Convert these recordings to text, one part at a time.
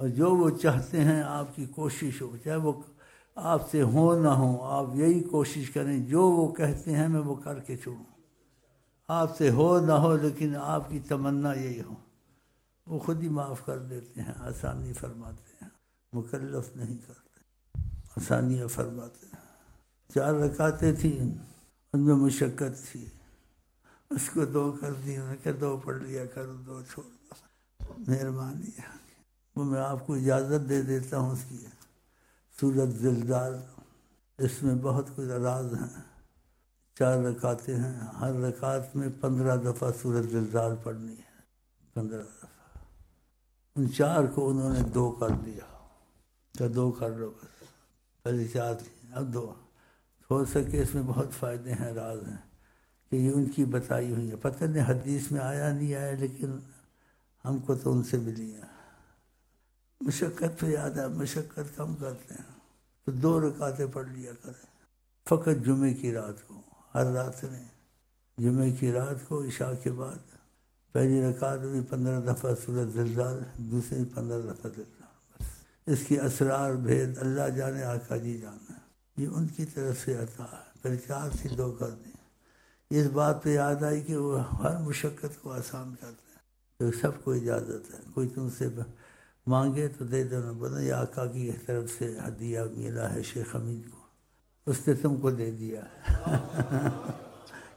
اور جو وہ چاہتے ہیں آپ کی کوشش ہو، چاہے وہ آپ سے ہو نہ ہو، آپ یہی کوشش کریں جو وہ کہتے ہیں میں وہ کر کے چھوڑوں۔ آپ سے ہو نہ ہو لیکن آپ کی تمنا یہی ہو، وہ خود ہی معاف کر دیتے ہیں، آسانی فرماتے ہیں، مکلف نہیں کرتے، آسانیاں فرماتے ہیں۔ 4 رکعتیں تھیں، ان میں مشقت تھی، اس کو 2 کر دی، میں کہ 2 پڑھ لیا کرو، 2 چھوڑ دو، مہربانی ہے۔ وہ میں آپ کو اجازت دے دیتا ہوں اس کی۔ سورۃ زلزال، اس میں بہت کچھ راز ہیں۔ 4 رکعتیں ہیں، ہر رکعت میں 15 دفعہ سورۃ زلزال پڑھنی ہے، 15 دفعہ۔ ان 4 کو انہوں نے 2 کر دیا، تو 2 کر لو بس، پہلے 4 تھی اب 2۔ ہو سکے اس میں بہت فائدے ہیں، راز ہیں کہ یہ ان کی بتائی ہوئی ہے، پتہ نہیں حدیث میں آیا نہیں آیا، لیکن ہم کو تو ان سے ملی ہے۔ مشقت پہ یاد ہے، مشقت کم کرتے ہیں تو 2 رکعتیں پڑھ لیا کریں، فقط جمعے کی رات کو، ہر رات میں جمعے کی رات کو عشاء کے بعد پہلی رکعت میں 15 دفعہ سورۃ زلزال، دوسری 15 دفعہ زلزال، بس۔ اس کی اسرار بھید اللہ جانے، آقا جی جانے، یہ ان کی طرف سے عطا ہے۔ پھر 4 سے 2 کر دیں۔ اس بات پہ یاد آئی کہ وہ ہر مشقت کو آسان کرتے ہیں، تو سب کو اجازت ہے، کوئی تم سے مانگے تو دے دینا، بولے یہ آقا کی طرف سے ہدیہ ملا ہے شیخ حمید کو، اس نے تم کو دے دیا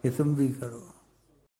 کہ تم بھی کرو۔